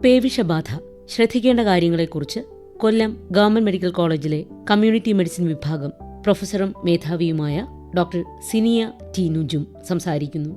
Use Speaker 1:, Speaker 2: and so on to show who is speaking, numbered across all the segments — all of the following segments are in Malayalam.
Speaker 1: പേവിഷബാധ ശ്രദ്ധിക്കേണ്ട കാര്യങ്ങളെക്കുറിച്ച് കൊല്ലം ഗവൺമെന്റ് മെഡിക്കൽ കോളേജിലെ കമ്മ്യൂണിറ്റി മെഡിസിൻ വിഭാഗം പ്രൊഫസറും മേധാവിയുമായ ഡോക്ടർ സിനിയ ടി നുജും സംസാരിക്കുന്നു.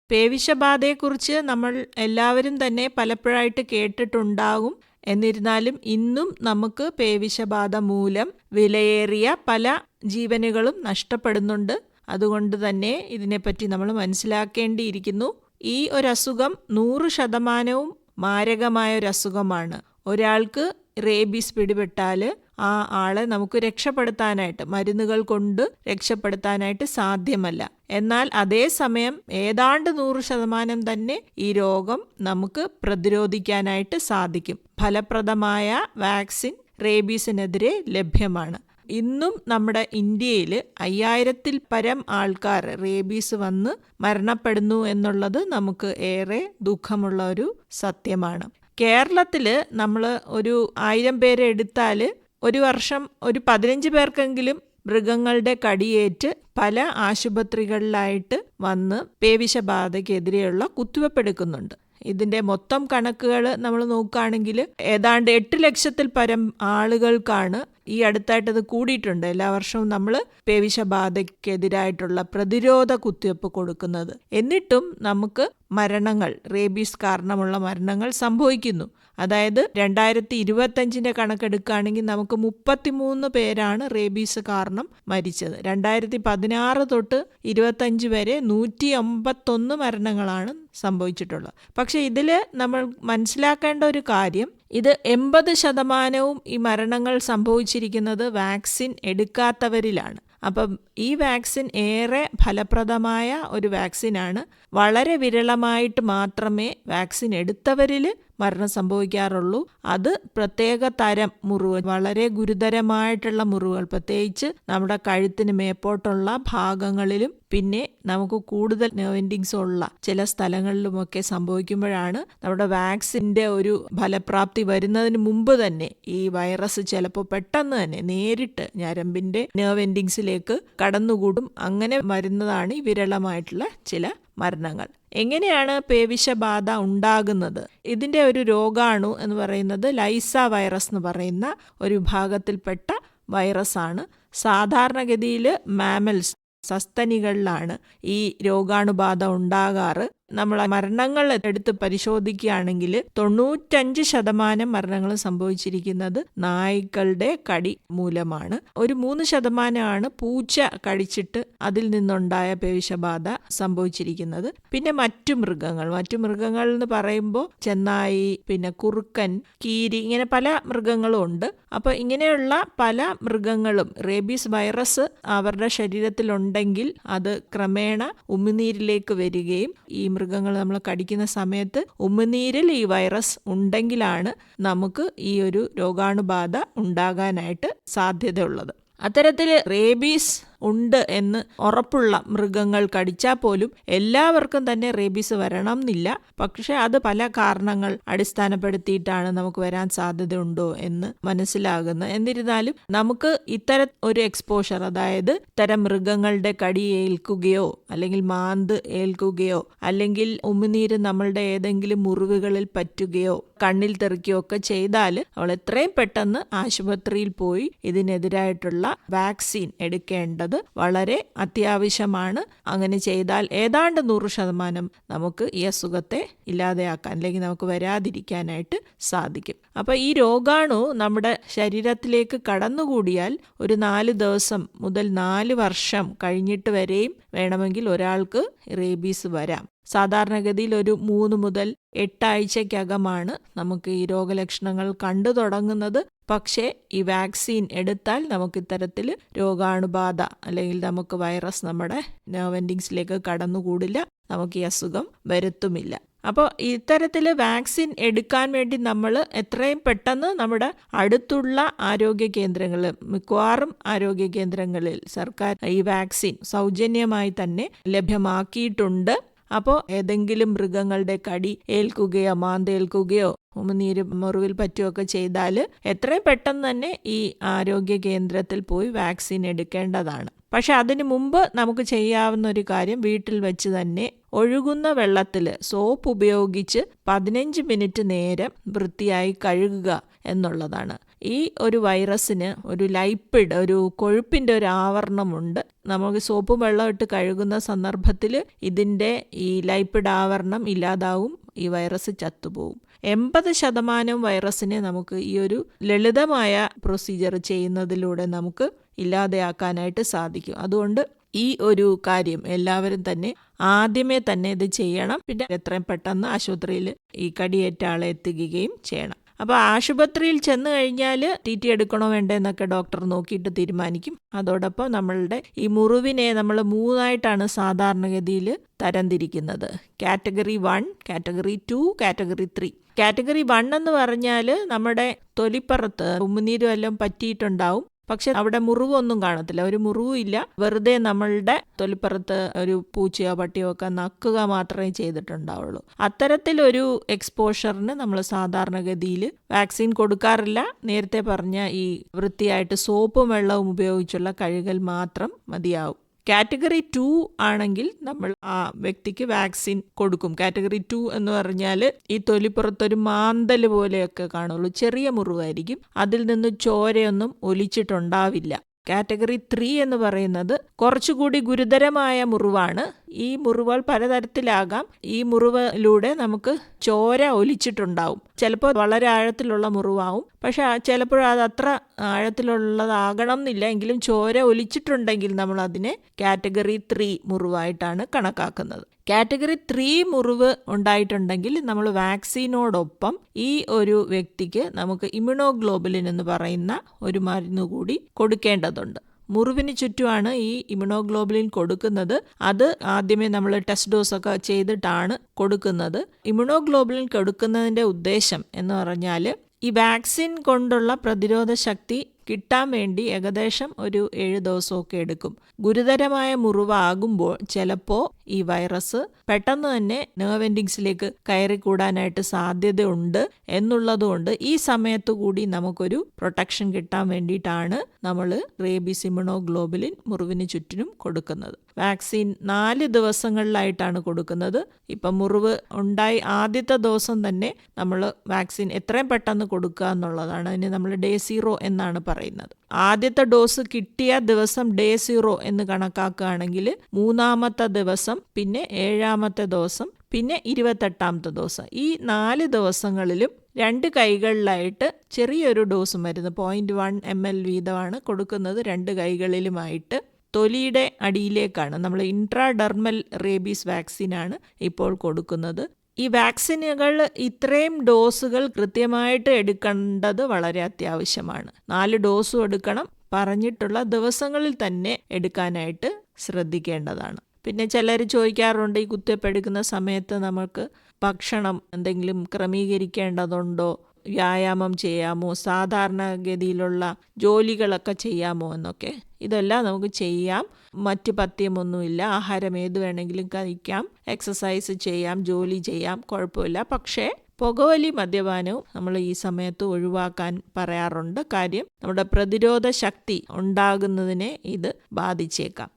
Speaker 2: പേവിഷബാധയെക്കുറിച്ച് നമ്മൾ എല്ലാവരും തന്നെ പലപ്പോഴായിട്ട് കേട്ടിട്ടുണ്ടാകും. എന്നിരുന്നാലും ഇന്നും നമുക്ക് പേവിഷബാധ മൂലം വിലയേറിയ പല ജീവനുകളും നഷ്ടപ്പെടുന്നുണ്ട്. അതുകൊണ്ട് തന്നെ ഇതിനെപ്പറ്റി നമ്മൾ മനസ്സിലാക്കേണ്ടിയിരിക്കുന്നു. ഈ ഒരു അസുഖം 100% മാരകമായ ഒരു അസുഖമാണ്. ഒരാൾക്ക് റേബീസ് പിടിപെട്ടാൽ ആ ആളെ നമുക്ക് രക്ഷപ്പെടുത്താനായിട്ട് മരുന്നുകൾ കൊണ്ട് രക്ഷപ്പെടുത്താനായിട്ട് സാധ്യമല്ല. എന്നാൽ അതേസമയം ഏതാണ്ട് 100% തന്നെ ഈ രോഗം നമുക്ക് പ്രതിരോധിക്കാനായിട്ട് സാധിക്കും. ഫലപ്രദമായ വാക്സിൻ റേബീസിനെതിരെ ലഭ്യമാണ്. ഇന്നും നമ്മുടെ ഇന്ത്യയിൽ 5000-ൽ പരം ആൾക്കാർ റേബീസ് വന്ന് മരണപ്പെടുന്നു എന്നുള്ളത് നമുക്ക് ഏറെ ദുഃഖമുള്ള ഒരു സത്യമാണ്. കേരളത്തിൽ നമ്മൾ ഒരു 1000 പേരെ എടുത്താൽ ഒരു വർഷം ഒരു 15 പേർക്കെങ്കിലും മൃഗങ്ങളുടെ കടിയേറ്റ് പല ആശുപത്രികളിലായിട്ട് വന്ന് പേവിഷബാധയ്ക്കെതിരെയുള്ള കുത്തിവെപ്പെടുക്കുന്നുണ്ട്. ഇതിൻ്റെ മൊത്തം കണക്കുകൾ നമ്മൾ നോക്കുകയാണെങ്കിൽ ഏതാണ്ട് 8 ലക്ഷത്തിൽ പരം ആളുകൾക്കാണ് ഈ അടുത്തായിട്ടത് കൂടിയിട്ടുണ്ട്. എല്ലാ വർഷവും നമ്മൾ പേവിഷബാധയ്ക്കെതിരായിട്ടുള്ള പ്രതിരോധ കുത്തിവെപ്പ് കൊടുക്കുന്നത്. എന്നിട്ടും നമുക്ക് മരണങ്ങൾ, റേബീസ് കാരണമുള്ള മരണങ്ങൾ സംഭവിക്കുന്നു. അതായത് 2025 കണക്കെടുക്കുകയാണെങ്കിൽ നമുക്ക് 33 പേരാണ് റേബീസ് കാരണം മരിച്ചത്. 2016 തൊട്ട് 25 വരെ 151 മരണങ്ങളാണ് സംഭവിച്ചിട്ടുള്ളത്. പക്ഷെ ഇതിൽ നമ്മൾ മനസ്സിലാക്കേണ്ട ഒരു കാര്യം, ഇത് 80% ഈ മരണങ്ങൾ സംഭവിച്ചിരിക്കുന്നത് വാക്സിൻ എടുക്കാത്തവരിലാണ്. അപ്പം ഈ വാക്സിൻ ഏറെ ഫലപ്രദമായ ഒരു വാക്സിനാണ്. വളരെ വിരളമായിട്ട് മാത്രമേ വാക്സിൻ എടുത്തവരിൽ മരണം സംഭവിക്കാറുള്ളൂ. അത് പ്രത്യേക തരം മുറിവ്, വളരെ ഗുരുതരമായിട്ടുള്ള മുറിവുകൾ, പ്രത്യേകിച്ച് നമ്മുടെ കഴുത്തിന് മേപ്പോട്ടുള്ള ഭാഗങ്ങളിലും പിന്നെ നമുക്ക് കൂടുതൽ നെർവ് എൻഡിങ്സ് ഉള്ള ചില സ്ഥലങ്ങളിലുമൊക്കെ സംഭവിക്കുമ്പോഴാണ് നമ്മുടെ വാക്സിൻ്റെ ഒരു ഫലപ്രാപ്തി വരുന്നതിന് മുമ്പ് തന്നെ ഈ വൈറസ് ചിലപ്പോൾ പെട്ടെന്ന് തന്നെ നേരിട്ട് ഞരമ്പിൻ്റെ നെർവ് എൻഡിങ്സിലേക്ക് കടന്നുകൂടും. അങ്ങനെ വരുന്നതാണ് ഈ വിരളമായിട്ടുള്ള ചില മരണങ്ങൾ. എങ്ങനെയാണ് പേവിഷബാധ ഉണ്ടാകുന്നത്? ഇതിൻ്റെ ഒരു രോഗാണു എന്ന് പറയുന്നത് ലൈസ വൈറസ് എന്ന് പറയുന്ന ഒരു വിഭാഗത്തിൽപ്പെട്ട വൈറസാണ്. സാധാരണഗതിയിൽ മാമൽസ്, സസ്തനികളിലാണ് ഈ രോഗാണുബാധ ഉണ്ടാകാറ്. നമ്മൾ മരണങ്ങൾ എടുത്ത് പരിശോധിക്കുകയാണെങ്കിൽ 95% മരണങ്ങൾ സംഭവിച്ചിരിക്കുന്നത് നായ്ക്കളുടെ കടി മൂലമാണ്. ഒരു 3% പൂച്ച കടിച്ചിട്ട് അതിൽ നിന്നുണ്ടായ പേവിഷബാധ സംഭവിച്ചിരിക്കുന്നത്. പിന്നെ മറ്റു മൃഗങ്ങൾ എന്ന് പറയുമ്പോൾ ചെന്നായി, പിന്നെ കുറുക്കൻ, കീരി, ഇങ്ങനെ പല മൃഗങ്ങളും ഉണ്ട്. അപ്പോൾ ഇങ്ങനെയുള്ള പല മൃഗങ്ങളും റേബീസ് വൈറസ് അവരുടെ ശരീരത്തിലുണ്ടെങ്കിൽ അത് ക്രമേണ ഉമിനീരിലേക്ക് വരികയും ഈ മൃഗങ്ങൾ നമ്മൾ കടിക്കുന്ന സമയത്ത് ഉമിനീരിൽ ഈ വൈറസ് ഉണ്ടെങ്കിലാണ് നമുക്ക് ഈ ഒരു രോഗാണുബാധ ഉണ്ടാകാനായിട്ട് സാധ്യതയുള്ളത്. അത്തരത്തിൽ റേബീസ് ഉണ്ട് എന്ന് ഉറപ്പുള്ള മൃഗങ്ങൾ കടിച്ചാൽ പോലും എല്ലാവർക്കും തന്നെ റേബീസ് വരണം എന്നില്ല. പക്ഷെ അത് പല കാരണങ്ങൾ അടിസ്ഥാനപ്പെടുത്തിയിട്ടാണ് നമുക്ക് വരാൻ സാധ്യതയുണ്ടോ എന്ന് മനസ്സിലാകുന്നത്. എന്നിരുന്നാലും നമുക്ക് ഇത്തരം ഒരു എക്സ്പോഷർ, അതായത് ഇത്തരം മൃഗങ്ങളുടെ കടി ഏൽക്കുകയോ അല്ലെങ്കിൽ മാന്ത് ഏൽക്കുകയോ അല്ലെങ്കിൽ ഉമിനീര് നമ്മളുടെ ഏതെങ്കിലും മുറിവുകളിൽ പറ്റുകയോ കണ്ണിൽ തെറിക്കുകയോ ഒക്കെ ചെയ്താൽ നമ്മൾ എത്രയും പെട്ടെന്ന് ആശുപത്രിയിൽ പോയി ഇതിനെതിരായിട്ടുള്ള വാക്സിൻ എടുക്കേണ്ടത് വളരെ അത്യാവശ്യമാണ്. അങ്ങനെ ചെയ്താൽ ഏതാണ്ട് 100% നമുക്ക് ഈ അസുഖത്തെ ഇല്ലാതെയാക്കാൻ അല്ലെങ്കിൽ നമുക്ക് വരാതിരിക്കാനായിട്ട് സാധിക്കും. അപ്പോൾ ഈ രോഗാണു നമ്മുടെ ശരീരത്തിലേക്ക് കടന്നുകൂടിയാൽ ഒരു 4 ദിവസം മുതൽ 4 വർഷം കഴിഞ്ഞിട്ട് വരെയും വേണമെങ്കിൽ ഒരാൾക്ക് റേബീസ് വരാം. സാധാരണഗതിയിൽ ഒരു 3 മുതൽ 8 ആഴ്ചയ്ക്കകമാണ് നമുക്ക് ഈ രോഗലക്ഷണങ്ങൾ കണ്ടു തുടങ്ങുന്നത്. പക്ഷേ ഈ വാക്സിൻ എടുത്താൽ നമുക്ക് ഇത്തരത്തിൽ രോഗാണുബാധ അല്ലെങ്കിൽ നമുക്ക് വൈറസ് നമ്മുടെ നെർവ് എൻഡിങ്സിലേക്ക് കടന്നുകൂടില്ല, നമുക്ക് ഈ അസുഖം വരുത്തുമില്ല. അപ്പോൾ ഇത്തരത്തിൽ വാക്സിൻ എടുക്കാൻ വേണ്ടി നമ്മൾ എത്രയും പെട്ടെന്ന് നമ്മുടെ അടുത്തുള്ള ആരോഗ്യ കേന്ദ്രങ്ങളിൽ, മിക്കവാറും ആരോഗ്യ കേന്ദ്രങ്ങളിൽ സർക്കാർ ഈ വാക്സിൻ സൗജന്യമായി തന്നെ ലഭ്യമാക്കിയിട്ടുണ്ട്. അപ്പോൾ ഏതെങ്കിലും മൃഗങ്ങളുടെ കടി ഏൽക്കുകയോ മാന്തേൽക്കുകയോ ഉമിനീര് മുറിവിൽ പറ്റുകയൊക്കെ ചെയ്താൽ എത്രയും പെട്ടെന്ന് തന്നെ ഈ ആരോഗ്യ കേന്ദ്രത്തിൽ പോയി വാക്സിൻ എടുക്കേണ്ടതാണ്. പക്ഷെ അതിനു മുമ്പ് നമുക്ക് ചെയ്യാവുന്ന ഒരു കാര്യം വീട്ടിൽ വെച്ച് തന്നെ ഒഴുകുന്ന വെള്ളത്തിൽ സോപ്പ് ഉപയോഗിച്ച് 15 മിനിറ്റ് നേരം വൃത്തിയായി കഴുകുക എന്നുള്ളതാണ്. ഈ ഒരു വൈറസിന് ഒരു ലൈപ്പിഡ്, ഒരു കൊഴുപ്പിൻ്റെ ഒരു ആവരണമുണ്ട്. നമുക്ക് സോപ്പും വെള്ളം ഇട്ട് കഴുകുന്ന സന്ദർഭത്തിൽ ഇതിൻ്റെ ഈ ലൈപ്പിഡ് ആവരണം ഇല്ലാതാവും, ഈ വൈറസ് ചത്തുപോകും. 80% വൈറസിനെ നമുക്ക് ഈ ഒരു ലളിതമായ പ്രൊസീജിയർ ചെയ്യുന്നതിലൂടെ നമുക്ക് ഇല്ലാതെയാക്കാനായിട്ട് സാധിക്കും. അതുകൊണ്ട് ഈ ഒരു കാര്യം എല്ലാവരും തന്നെ ആദ്യമേ തന്നെ ഇത് ചെയ്യണം. പിന്നെ എത്രയും പെട്ടെന്ന് ആശുപത്രിയിൽ ഈ കടിയേറ്റ ആളെ എത്തിക്കുകയും ചെയ്യണം. അപ്പോൾ ആശുപത്രിയിൽ ചെന്ന് കഴിഞ്ഞാൽ TT എടുക്കണോ വേണ്ടെന്നൊക്കെ ഡോക്ടർ നോക്കിയിട്ട് തീരുമാനിക്കും. അതോടൊപ്പം നമ്മളുടെ ഈ മുറിവിനെ നമ്മൾ 3 സാധാരണഗതിയിൽ തരംതിരിക്കുന്നത്. Category 1, category 2, category 3. കാറ്റഗറി 1 എന്ന് പറഞ്ഞാൽ നമ്മുടെ തൊലിപ്പുറത്ത് ഉമിനീര് വല്ലതും പറ്റിയിട്ടുണ്ടാവും, പക്ഷെ അവിടെ മുറിവൊന്നും കാണത്തില്ല, ഒരു മുറിവും ഇല്ല. വെറുതെ നമ്മളുടെ തൊലിപ്പുറത്ത് ഒരു പൂച്ചയോ പട്ടിയോ ഒക്കെ നക്കുക മാത്രമേ ചെയ്തിട്ടുണ്ടാവുള്ളൂ. അത്തരത്തിലൊരു എക്സ്പോഷറിന് നമ്മൾ സാധാരണഗതിയിൽ വാക്സിൻ കൊടുക്കാറില്ല. നേരത്തെ പറഞ്ഞ ഈ വൃത്തിയായിട്ട് സോപ്പും വെള്ളവും ഉപയോഗിച്ചുള്ള കഴുകൽ മാത്രം മതിയാവും. കാറ്റഗറി 2 ആണെങ്കിൽ നമ്മൾ ആ വ്യക്തിക്ക് വാക്സിൻ കൊടുക്കും. കാറ്റഗറി 2 എന്ന് പറഞ്ഞാൽ ഈ തൊലിപ്പുറത്തൊരു മാന്തൽ പോലെയൊക്കെ കാണുള്ളൂ, ചെറിയ മുറിവായിരിക്കും, അതിൽ നിന്ന് ചോരയൊന്നും ഒലിച്ചിട്ടുണ്ടാവില്ല. കാറ്റഗറി 3 എന്ന് പറയുന്നത് കുറച്ചുകൂടി ഗുരുതരമായ മുറിവാണ്. ഈ മുറിവുകൾ പലതരത്തിലാകാം. ഈ മുറിവിലൂടെ നമുക്ക് ചോര ഒലിച്ചിട്ടുണ്ടാവും. ചിലപ്പോൾ വളരെ ആഴത്തിലുള്ള മുറിവാവും, പക്ഷെ ചിലപ്പോൾ അത് അത്ര ആഴത്തിലുള്ളതാകണം എന്നില്ല. എങ്കിലും ചോര ഒലിച്ചിട്ടുണ്ടെങ്കിൽ നമ്മൾ അതിനെ കാറ്റഗറി 3 മുറിവായിട്ടാണ് കണക്കാക്കുന്നത്. കാറ്റഗറി 3 മുറിവ് ഉണ്ടായിട്ടുണ്ടെങ്കിൽ നമ്മൾ വാക്സിനോടൊപ്പം ഈ ഒരു വ്യക്തിക്ക് നമുക്ക് ഇമ്യൂണോഗ്ലോബുലിൻ എന്ന് പറയുന്ന ഒരു മരുന്ന് കൂടി കൊടുക്കേണ്ടതുണ്ട്. മുറിവിന് ചുറ്റുമാണ് ഈ ഇമ്യൂണോഗ്ലോബുലിൻ കൊടുക്കുന്നത്. അത് ആദ്യമേ നമ്മൾ ടെസ്റ്റ് ഡോസൊക്കെ ചെയ്തിട്ടാണ് കൊടുക്കുന്നത്. ഇമ്യൂണോഗ്ലോബുലിൻ കൊടുക്കുന്നതിൻ്റെ ഉദ്ദേശം എന്ന് പറഞ്ഞാൽ ഈ വാക്സിൻ കൊണ്ടുള്ള പ്രതിരോധ ശക്തി കിട്ടാൻ വേണ്ടി ഏകദേശം ഒരു 7 ദിവസമൊക്കെ എടുക്കും. ഗുരുതരമായ മുറിവാകുമ്പോൾ ചിലപ്പോൾ ഈ വൈറസ് പെട്ടെന്ന് തന്നെ നെർവ് എൻഡിങ്സിലേക്ക് കയറിക്കൂടാനായിട്ട് സാധ്യതയുണ്ട് എന്നുള്ളതുകൊണ്ട് ഈ സമയത്തു കൂടി നമുക്കൊരു പ്രൊട്ടക്ഷൻ കിട്ടാൻ വേണ്ടിയിട്ടാണ് നമ്മൾ റേബീസ് ഇമ്യൂണോഗ്ലോബുലിൻ മുറിവിന് ചുറ്റിനും കൊടുക്കുന്നത്. വാക്സിൻ 4 ദിവസങ്ങളിലായിട്ടാണ് കൊടുക്കുന്നത്. ഇപ്പം മുറിവ് ഉണ്ടായി ആദ്യത്തെ ദിവസം തന്നെ നമ്മൾ വാക്സിൻ എത്രയും പെട്ടെന്ന് കൊടുക്കുക എന്നുള്ളതാണ്. അതിന് നമ്മൾ ഡേ 0 എന്നാണ് പറയുന്നത്. ആദ്യത്തെ ഡോസ് കിട്ടിയ ദിവസം ഡേ 0 എന്ന് കണക്കാക്കുകയാണെങ്കിൽ 3-ാമത്തെ ദിവസം, പിന്നെ 7-ാമത്തെ ദിവസം, പിന്നെ 28-ാമത്തെ ദിവസം, ഈ 4 ദിവസങ്ങളിലും 2 കൈകളിലായിട്ട് ചെറിയൊരു ഡോസ് മരുന്ന് 0.1 ml വീതമാണ് കൊടുക്കുന്നത്. 2 കൈകളിലുമായിട്ട് തൊലിയുടെ അടിയിലേക്കാണ്. നമ്മൾ ഇൻട്രാഡെർമൽ റേബീസ് വാക്സിനാണ് ഇപ്പോൾ കൊടുക്കുന്നത്. ഈ വാക്സിനുകൾ ഇത്രയും ഡോസുകൾ കൃത്യമായിട്ട് എടുക്കേണ്ടത് വളരെ അത്യാവശ്യമാണ്. 4 ഡോസും എടുക്കണം. പറഞ്ഞിട്ടുള്ള ദിവസങ്ങളിൽ തന്നെ എടുക്കാനായിട്ട് ശ്രദ്ധിക്കേണ്ടതാണ്. പിന്നെ ചിലർ ചോദിക്കാറുണ്ട്, ഈ കുത്തിവയ്പ്പ് എടുക്കുന്ന സമയത്ത് നമുക്ക് ഭക്ഷണം എന്തെങ്കിലും ക്രമീകരിക്കേണ്ടതുണ്ടോ, വ്യായാമം ചെയ്യാമോ, സാധാരണഗതിയിലുള്ള ജോലികളൊക്കെ ചെയ്യാമോ എന്നൊക്കെ. ഇതെല്ലാം നമുക്ക് ചെയ്യാം. മറ്റ് പഥ്യമൊന്നുമില്ല. ആഹാരം ഏത് വേണമെങ്കിലും കഴിക്കാം, എക്സസൈസ് ചെയ്യാം, ജോലി ചെയ്യാം, കുഴപ്പമില്ല. പക്ഷേ പുകവലി, മദ്യപാനവും നമ്മൾ ഈ സമയത്ത് ഒഴിവാക്കാൻ പറയാറുണ്ട്. കാര്യം നമ്മുടെ പ്രതിരോധ ശക്തി ഉണ്ടാകുന്നതിനെ ഇത് ബാധിച്ചേക്കാം.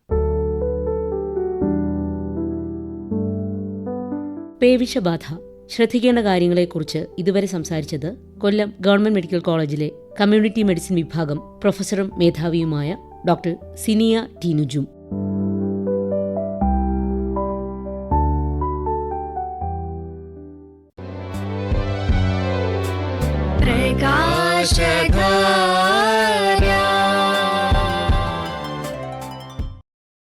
Speaker 1: പേവിഷബാധ ശ്രദ്ധിക്കേണ്ട കാര്യങ്ങളെക്കുറിച്ച് ഇതുവരെ സംസാരിച്ചത് കൊല്ലം ഗവൺമെന്റ് മെഡിക്കൽ കോളേജിലെ കമ്മ്യൂണിറ്റി മെഡിസിൻ വിഭാഗം പ്രൊഫസറും മേധാവിയുമായ ഡോക്ടർ സിനിയ ടി നുജും.
Speaker 3: പ്രകാശധാര